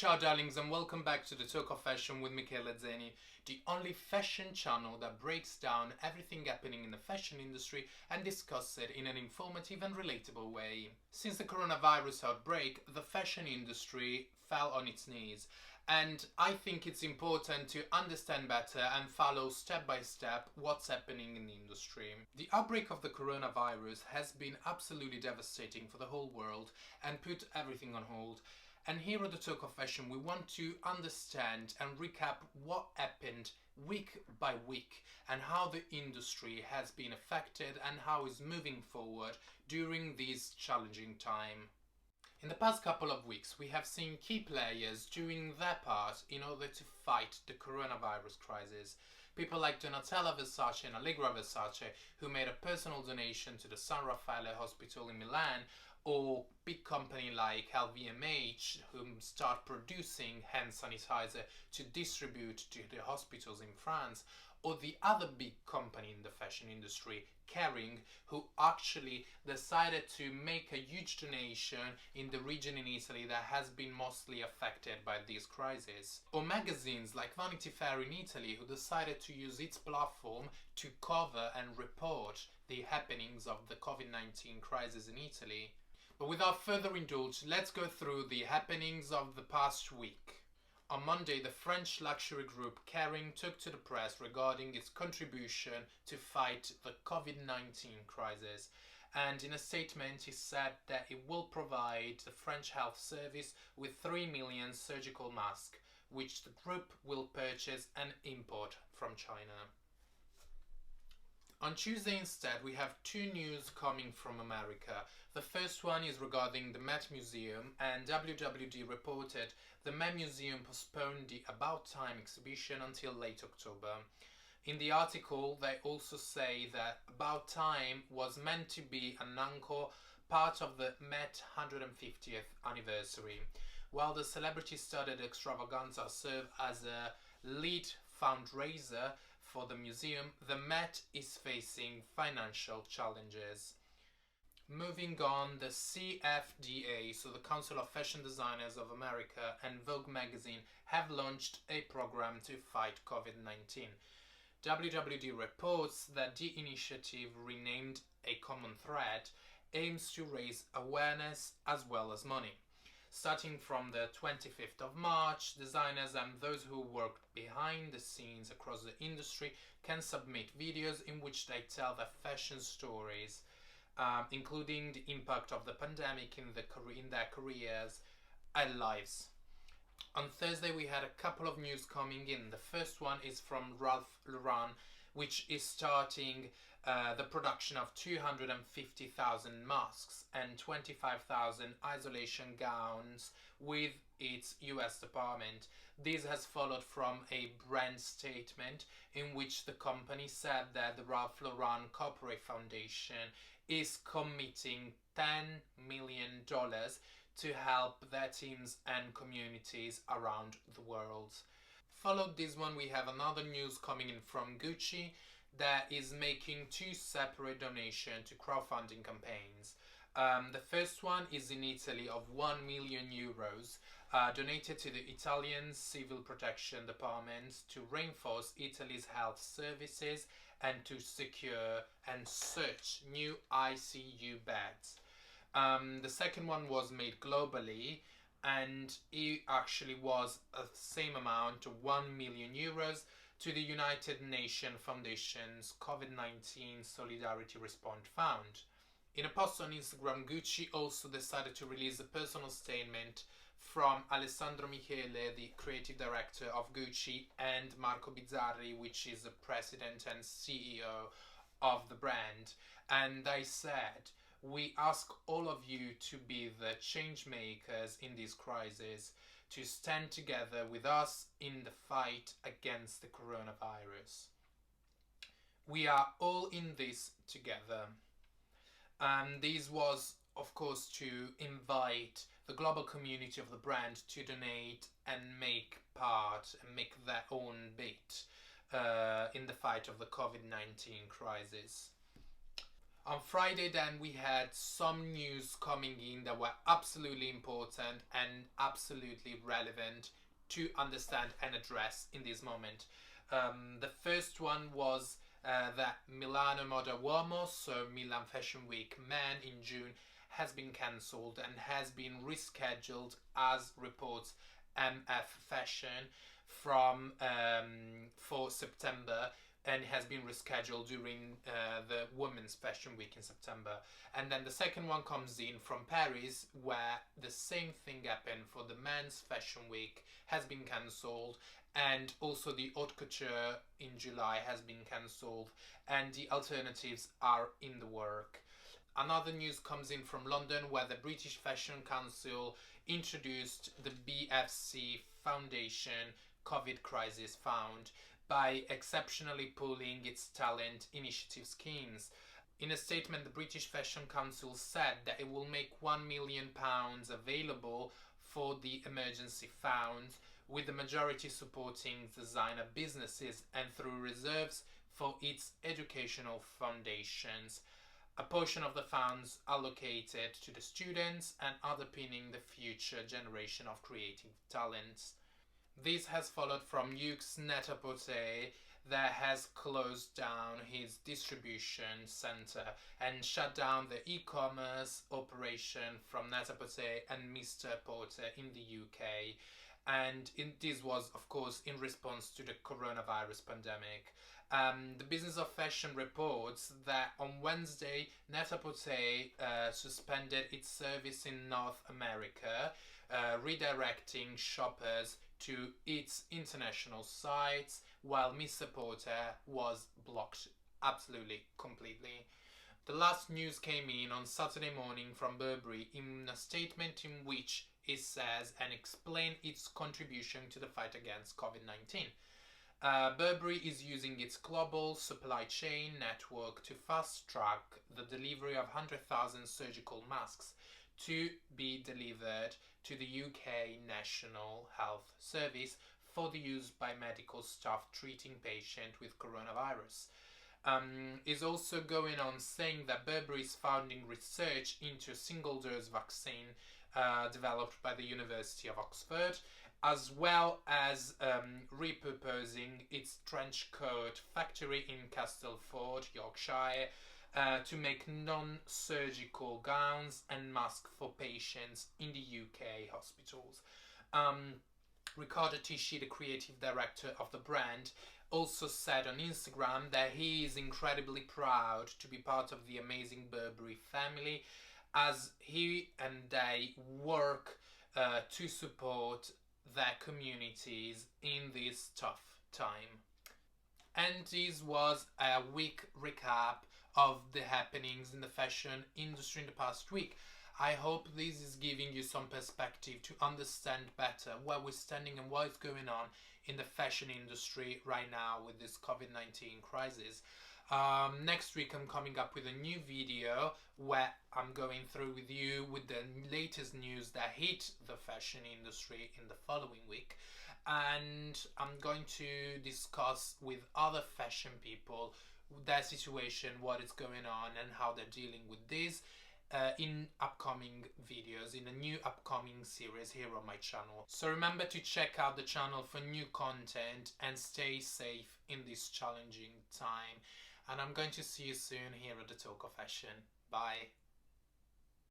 Ciao darlings and welcome back to the Talk of Fashion with Michele Zeni, the only fashion channel that breaks down everything happening in the fashion industry and discusses it in an informative and relatable way. Since the coronavirus outbreak, the fashion industry fell on its knees, and I think it's important to understand better and follow step by step what's happening in the industry. The outbreak of the coronavirus has been absolutely devastating for the whole world and put everything on hold. And here at the Talk of Fashion, we want to understand and recap what happened week by week and how the industry has been affected and how it's moving forward during this challenging time. In the past couple of weeks, we have seen key players doing their part in order to fight the coronavirus crisis. People like Donatella Versace and Allegra Versace, who made a personal donation to the San Raffaele Hospital in Milan, or big company like LVMH, who start producing hand sanitizer to distribute to the hospitals in France, or the other big company in the fashion industry, Kering, who actually decided to make a huge donation in the region in Italy that has been mostly affected by this crisis. Or magazines like Vanity Fair in Italy, who decided to use its platform to cover and report the happenings of the COVID-19 crisis in Italy. But without further indulge, let's go through the happenings of the past week. On Monday, the French luxury group Kering took to the press regarding its contribution to fight the COVID-19 crisis. And in a statement, it said that it will provide the French health service with 3 million surgical masks, which the group will purchase and import from China. On Tuesday instead, we have two news coming from America. The first one is regarding the Met Museum, and WWD reported the Met Museum postponed the About Time exhibition until late October. In the article, they also say that About Time was meant to be an encore part of the Met 150th anniversary, while the celebrity-studded extravaganza served as a lead fundraiser for the museum. The Met is facing financial challenges. Moving on, the CFDA, so the Council of Fashion Designers of America, and Vogue magazine have launched a program to fight COVID-19. WWD reports that the initiative, renamed A Common Thread, aims to raise awareness as well as money. Starting from the 25th of March, designers and those who work behind the scenes across the industry can submit videos in which they tell their fashion stories, including the impact of the pandemic in their careers and lives. On Thursday, we had a couple of news coming in. The first one is from Ralph Lauren, which is starting the production of 250,000 masks and 25,000 isolation gowns with its US department. This has followed from a brand statement in which the company said that the Ralph Lauren Corporate Foundation is committing $10 million to help their teams and communities around the world. Followed this one, we have another news coming in from Gucci that is making two separate donations to crowdfunding campaigns. The first one is in Italy of 1 million euros donated to the Italian Civil Protection Department to reinforce Italy's health services and to secure and search new ICU beds. The second one was made globally, and it actually was the same amount, 1 million euros, to the United Nations Foundation's COVID-19 Solidarity Response Fund. In a post on Instagram, Gucci also decided to release a personal statement from Alessandro Michele, the creative director of Gucci, and Marco Bizzarri, which is the president and CEO of the brand. And they said, "We ask all of you to be the change makers in this crisis, to stand together with us in the fight against the coronavirus. We are all in this together." And this was, of course, to invite the global community of the brand to donate and make part and make their own bit in the fight of the COVID-19 crisis. On Friday then we had some news coming in that were absolutely important and absolutely relevant to understand and address in this moment. The first one was that Milano Moda Uomo, so Milan Fashion Week Men in June, has been cancelled and has been rescheduled, as reports MF Fashion, from for September, and has been rescheduled during the Women's Fashion Week in September. And then the second one comes in from Paris, where the same thing happened for the Men's Fashion Week, has been cancelled, and also the Haute Couture in July has been cancelled, and the alternatives are in the work. Another news comes in from London, where the British Fashion Council introduced the BFC Foundation COVID Crisis Fund by exceptionally pooling its talent initiative schemes. In a statement, the British Fashion Council said that it will make £1 million available for the emergency fund, with the majority supporting designer businesses and through reserves for its educational foundations. A portion of the funds allocated to the students and underpinning the future generation of creative talents. This has followed from Yuke's Net-a-Porter that has closed down his distribution center and shut down the e-commerce operation from Net-a-Porter and Mr. Porter in the UK. And this was, of course, in response to the coronavirus pandemic. The Business of Fashion reports that on Wednesday, Net-a-Porter suspended its service in North America, redirecting shoppers to its international sites, while Mr. Porter was blocked absolutely, completely. The last news came in on Saturday morning from Burberry in a statement in which it says and explains its contribution to the fight against COVID-19. Burberry is using its global supply chain network to fast-track the delivery of 100,000 surgical masks to be delivered to the UK National Health Service for the use by medical staff treating patients with coronavirus. Is also going on saying that Burberry is funding research into a single-dose vaccine developed by the University of Oxford, as well as repurposing its trench coat factory in Castleford, Yorkshire, to make non-surgical gowns and masks for patients in the UK hospitals. Riccardo Tisci, the creative director of the brand, also said on Instagram that he is incredibly proud to be part of the amazing Burberry family, as he and they work to support their communities in this tough time. And this was a week recap of the happenings in the fashion industry in the past week. I hope this is giving you some perspective to understand better where we're standing and what is going on in the fashion industry right now with this COVID-19 crisis. Next week I'm coming up with a new video where I'm going through with you with the latest news that hit the fashion industry in the following week, and I'm going to discuss with other fashion people their situation, what is going on and how they're dealing with this in upcoming videos, in a new upcoming series here on my channel. So remember to check out the channel for new content and stay safe in this challenging time. And I'm going to see you soon here at the Talk of Fashion. Bye.